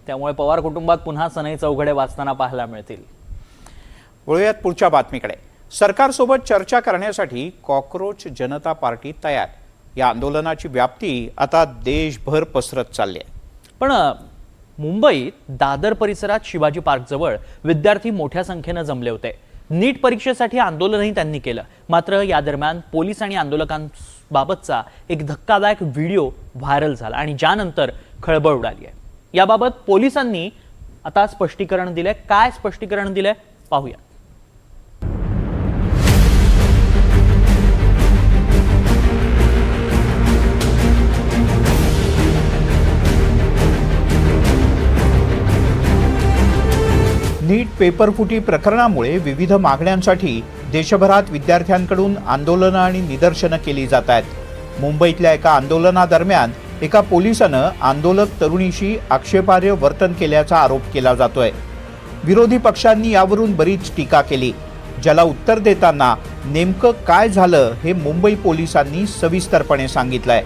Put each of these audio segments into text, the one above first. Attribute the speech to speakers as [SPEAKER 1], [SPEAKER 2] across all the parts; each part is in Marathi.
[SPEAKER 1] त्यामुळे पवार कुटुंबात पुन्हा सनई चौघडे वाचताना पाहायला मिळतील।
[SPEAKER 2] वळूयात पुढच्या बातमीकडे। सरकारसोबत चर्चा करण्यासाठी कॉकरोच जनता पार्टी तयार। या आंदोलनाची व्याप्ती आता देशभर पसरत चालली आहे।
[SPEAKER 1] पण मुंबईत दादर परिसरात शिवाजी पार्क जवळ विद्यार्थी मोठ्या संख्येने जमले होते। नीट परीक्षेसाठी आंदोलनही त्यांनी केलं। मात्र या दरम्यान पोलीस आणि आंदोलकांबाबतचा एक धक्कादायक व्हिडिओ व्हायरल झाला आणि ज्यानंतर खळबळ उडाली आहे। याबाबत पोलिसांनी आता स्पष्टीकरण दिले। काय स्पष्टीकरण दिले पाहूया।
[SPEAKER 2] नीट पेपरफुटी प्रकरणामुळे विविध मागण्यांसाठी देशभरात विद्यार्थ्यांकडून आंदोलनं आणि निदर्शनं केली जात आहेत। मुंबईतल्या एका आंदोलनादरम्यान एका पोलिसानं आंदोलक तरुणीशी आक्षेपार्ह वर्तन केल्याचा आरोप केला जातोय। विरोधी पक्षांनी यावरून बरीच टीका केली, ज्याला उत्तर देताना नेमकं काय झालं हे मुंबई पोलिसांनी सविस्तरपणे सांगितलंय।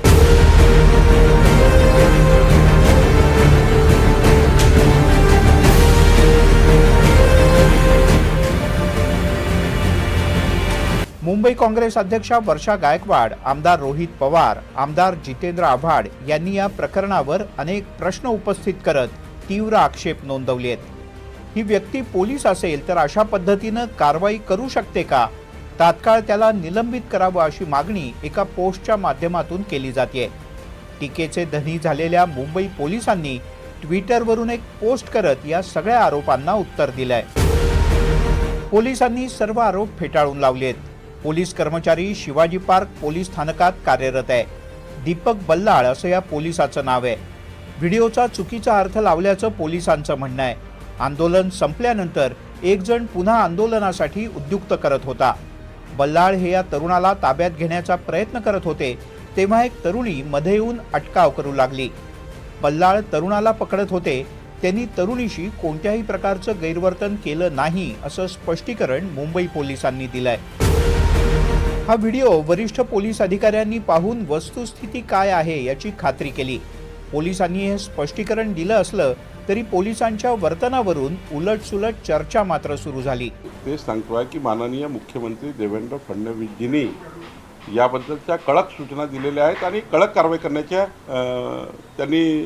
[SPEAKER 2] मुंबई काँग्रेस अध्यक्षा वर्षा गायकवाड, आमदार रोहित पवार, आमदार जितेंद्र आव्हाड यांनी या प्रकरणावर अनेक प्रश्न उपस्थित करत तीव्र आक्षेप नोंदवले आहेत। ही व्यक्ती पोलीस असेल तर अशा पद्धतीनं कारवाई करू शकते का? तात्काळ त्याला निलंबित करावं अशी मागणी एका पोस्टच्या माध्यमातून केली जाते। टीकेचे धनी झालेल्या मुंबई पोलिसांनी ट्विटरवरून एक पोस्ट करत या सगळ्या आरोपांना उत्तर दिलंय। पोलिसांनी सर्व आरोप फेटाळून लावलेत। पोलीस कर्मचारी शिवाजी पार्क पोलीस स्थानकात कार्यरत आहे। दीपक बल्लाळ असं या पोलिसाचं नाव आहे। व्हिडिओचा चुकीचा अर्थ लावल्याचं पोलिसांचं म्हणणं आहे। आंदोलन संपल्यानंतर एक जण पुन्हा आंदोलनासाठी उद्युक्त करत होता। बल्लाळ हे या तरुणाला ताब्यात घेण्याचा प्रयत्न करत होते तेव्हा एक तरुणी मध्ये येऊन अटकाव करू लागली। बल्लाळ तरुणाला पकडत होते। त्यांनी तरुणीशी कोणत्याही प्रकारचं गैरवर्तन केलं नाही असं स्पष्टीकरण मुंबई पोलिसांनी दिलंय। हा व्हिडिओ वरिष्ठ पोलीस अधिकाऱ्यांनी पाहून वस्तुस्थिती काय आहे याची खात्री केली। पोलिसांनी हे स्पष्टीकरण दिलं असलं तरी पोलिसांच्या वर्तनावरून उलटसुलट चर्चा मात्र सुरू झाली।
[SPEAKER 3] ते सांगतोय की माननीय मुख्यमंत्री देवेंद्र फडणवीसजींनी याबद्दलच्या कडक सूचना दिलेल्या आहेत आणि कडक कारवाई करण्याच्या त्यांनी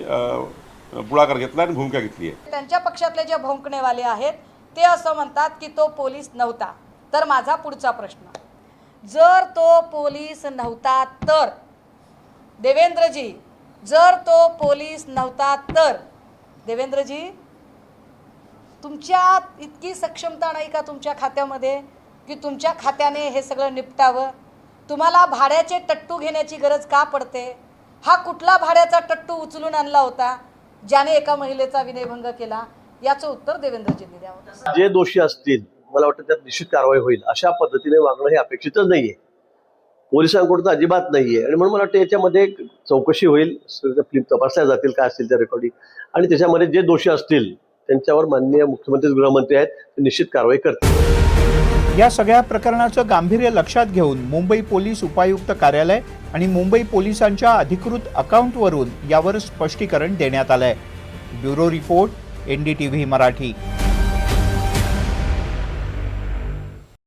[SPEAKER 3] पुढाकार घेतला आणि भूमिका घेतली आहे।
[SPEAKER 4] त्यांच्या पक्षातले जे भोंकणेवाले आहेत ते असं म्हणतात की तो पोलीस नव्हता। तर माझा पुढचा प्रश्न, जर तो पोलीस नव्हता तर देवेंद्रजी, जर तो पोलीस नव्हता तर देवेंद्रजी, तुमच्यात इतकी सक्षमता नाही का तुमच्या खात्यामध्ये की तुमच्या खात्याने हे सगळं निपटावं? तुम्हाला भाड्याचे टट्टू घेण्याची गरज का पडते? हा कुठला भाड्याचा टट्टू उचलून आणला होता ज्याने एका महिलेचा विनयभंग केला? याचं उत्तर देवेंद्रजींनी द्यावं।
[SPEAKER 5] जे दोषी असतील मला वाटतं त्यात निश्चित कारवाई होईल। अशा पद्धतीने वागणं हे अपेक्षितच नाहीये, पोलिसांकडून तर अजिबात नाहीये। आणि म्हणून मला वाटतं याच्यामध्ये चौकशी होईल, फिल्म तपासल्या जातील काय असतील त्या रेकॉर्डिंग, आणि त्याच्यामध्ये जे दोषी असतील त्यांच्यावर माननीय मुख्यमंत्री गृहमंत्री आहेत ते निश्चित कारवाई करतील।
[SPEAKER 2] या सगळ्या प्रकरणाचं गांभीर्य लक्षात घेऊन मुंबई पोलीस उपायुक्त कार्यालय आणि मुंबई पोलिसांच्या अधिकृत अकाउंटवरून यावर स्पष्टीकरण देण्यात आलंय। Bureau report, NDTV Marathi.